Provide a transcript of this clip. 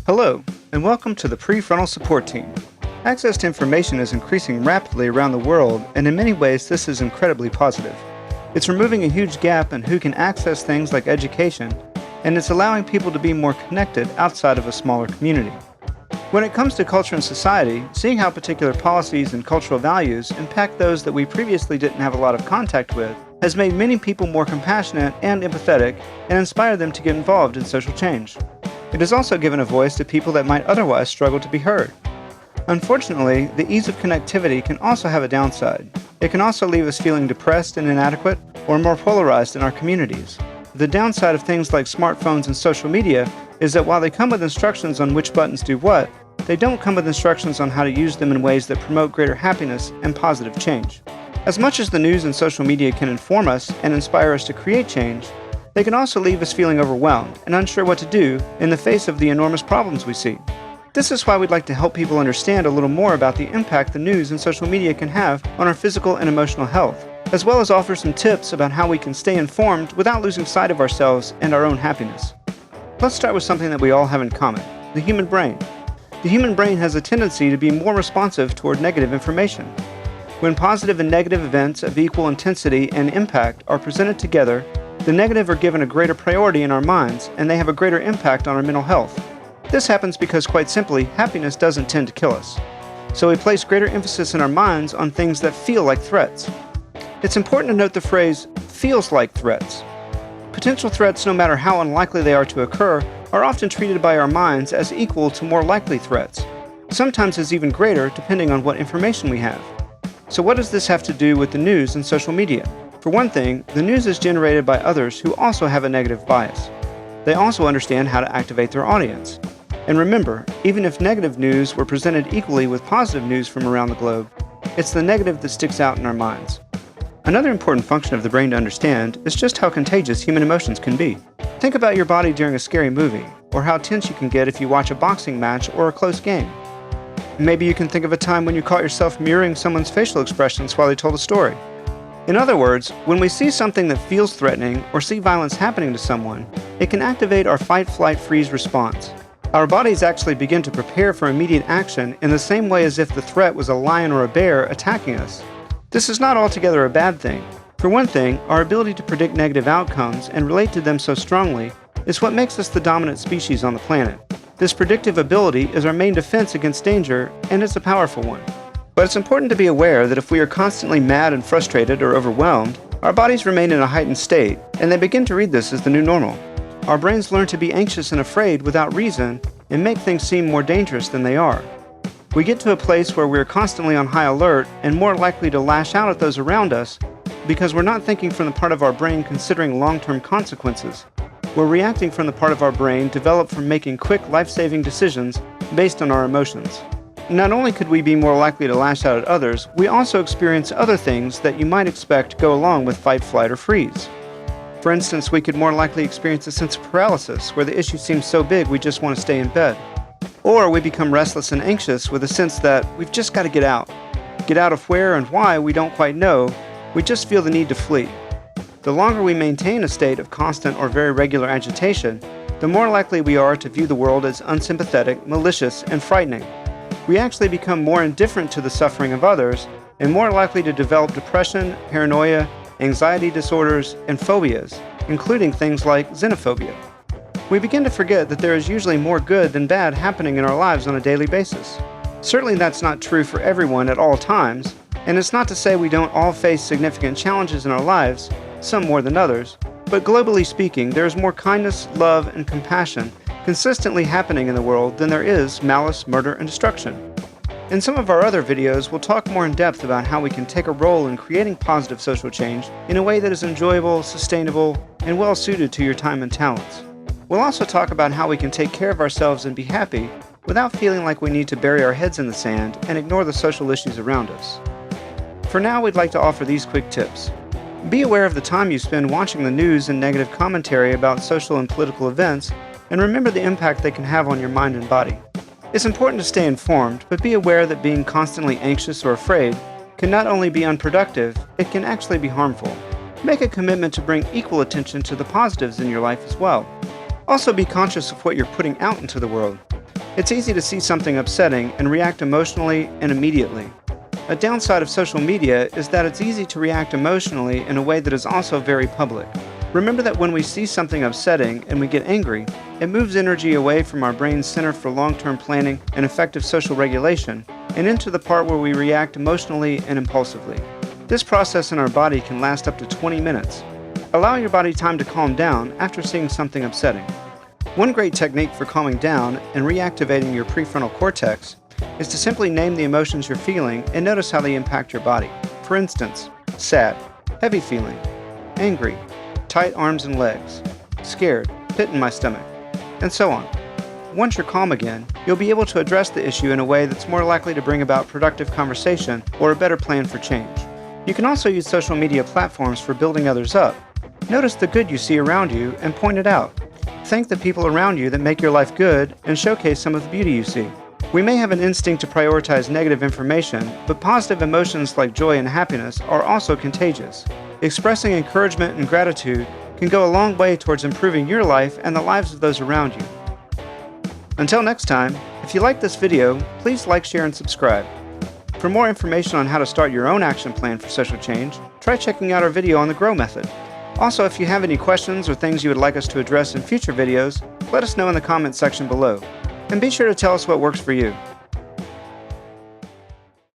Hello, and welcome to the Prefrontal Support Team. Access to information is increasing rapidly around the world, and in many ways this is incredibly positive. It's removing a huge gap in who can access things like education, and it's allowing people to be more connected outside of a smaller community. When it comes to culture and society, seeing how particular policies and cultural values impact those that we previously didn't have a lot of contact with has made many people more compassionate and empathetic and inspired them to get involved in social change. It has also given a voice to people that might otherwise struggle to be heard. Unfortunately, the ease of connectivity can also have a downside. It can also leave us feeling depressed and inadequate or more polarized in our communities. The downside of things like smartphones and social media is that while they come with instructions on which buttons do what, they don't come with instructions on how to use them in ways that promote greater happiness and positive change. As much as the news and social media can inform us and inspire us to create change, they can also leave us feeling overwhelmed and unsure what to do in the face of the enormous problems we see. This is why we'd like to help people understand a little more about the impact the news and social media can have on our physical and emotional health, as well as offer some tips about how we can stay informed without losing sight of ourselves and our own happiness. Let's start with something that we all have in common: the human brain. The human brain has a tendency to be more responsive toward negative information. When positive and negative events of equal intensity and impact are presented together, the negative are given a greater priority in our minds, and they have a greater impact on our mental health. This happens because, quite simply, happiness doesn't tend to kill us. So we place greater emphasis in our minds on things that feel like threats. It's important to note the phrase, feels like threats. Potential threats, no matter how unlikely they are to occur, are often treated by our minds as equal to more likely threats, sometimes as even greater depending on what information we have. So what does this have to do with the news and social media? For one thing, the news is generated by others who also have a negative bias. They also understand how to activate their audience. And remember, even if negative news were presented equally with positive news from around the globe, it's the negative that sticks out in our minds. Another important function of the brain to understand is just how contagious human emotions can be. Think about your body during a scary movie, or how tense you can get if you watch a boxing match or a close game. Maybe you can think of a time when you caught yourself mirroring someone's facial expressions while they told a story. In other words, when we see something that feels threatening or see violence happening to someone, it can activate our fight, flight, freeze response. Our bodies actually begin to prepare for immediate action in the same way as if the threat was a lion or a bear attacking us. This is not altogether a bad thing. For one thing, our ability to predict negative outcomes and relate to them so strongly is what makes us the dominant species on the planet. This predictive ability is our main defense against danger, and it's a powerful one. But it's important to be aware that if we are constantly mad and frustrated or overwhelmed, our bodies remain in a heightened state, and they begin to read this as the new normal. Our brains learn to be anxious and afraid without reason and make things seem more dangerous than they are. We get to a place where we're constantly on high alert and more likely to lash out at those around us because we're not thinking from the part of our brain considering long-term consequences. We're reacting from the part of our brain developed from making quick, life-saving decisions based on our emotions. Not only could we be more likely to lash out at others, we also experience other things that you might expect go along with fight, flight, or freeze. For instance, we could more likely experience a sense of paralysis, where the issue seems so big we just want to stay in bed. Or we become restless and anxious with a sense that we've just got to get out. Get out of where and why we don't quite know, we just feel the need to flee. The longer we maintain a state of constant or very regular agitation, the more likely we are to view the world as unsympathetic, malicious, and frightening. We actually become more indifferent to the suffering of others and more likely to develop depression, paranoia, anxiety disorders, and phobias, including things like xenophobia. We begin to forget that there is usually more good than bad happening in our lives on a daily basis. Certainly that's not true for everyone at all times, and it's not to say we don't all face significant challenges in our lives, some more than others, but globally speaking, there is more kindness, love, and compassion consistently happening in the world than there is malice, murder, and destruction. In some of our other videos, we'll talk more in depth about how we can take a role in creating positive social change in a way that is enjoyable, sustainable, and well suited to your time and talents. We'll also talk about how we can take care of ourselves and be happy without feeling like we need to bury our heads in the sand and ignore the social issues around us. For now, we'd like to offer these quick tips. Be aware of the time you spend watching the news and negative commentary about social and political events, and remember the impact they can have on your mind and body. It's important to stay informed, but be aware that being constantly anxious or afraid can not only be unproductive, it can actually be harmful. Make a commitment to bring equal attention to the positives in your life as well. Also be conscious of what you're putting out into the world. It's easy to see something upsetting and react emotionally and immediately. A downside of social media is that it's easy to react emotionally in a way that is also very public. Remember that when we see something upsetting and we get angry, it moves energy away from our brain's center for long-term planning and effective social regulation and into the part where we react emotionally and impulsively. This process in our body can last up to 20 minutes. Allow your body time to calm down after seeing something upsetting. One great technique for calming down and reactivating your prefrontal cortex is to simply name the emotions you're feeling and notice how they impact your body. For instance, sad, heavy feeling, angry, tight arms and legs, scared, pit in my stomach, and so on. Once you're calm again, you'll be able to address the issue in a way that's more likely to bring about productive conversation or a better plan for change. You can also use social media platforms for building others up. Notice the good you see around you and point it out. Thank the people around you that make your life good and showcase some of the beauty you see. We may have an instinct to prioritize negative information, but positive emotions like joy and happiness are also contagious. Expressing encouragement and gratitude can go a long way towards improving your life and the lives of those around you. Until next time, if you like this video, please like, share, and subscribe. For more information on how to start your own action plan for social change, try checking out our video on the GROW method. Also, if you have any questions or things you would like us to address in future videos, let us know in the comments section below. And be sure to tell us what works for you.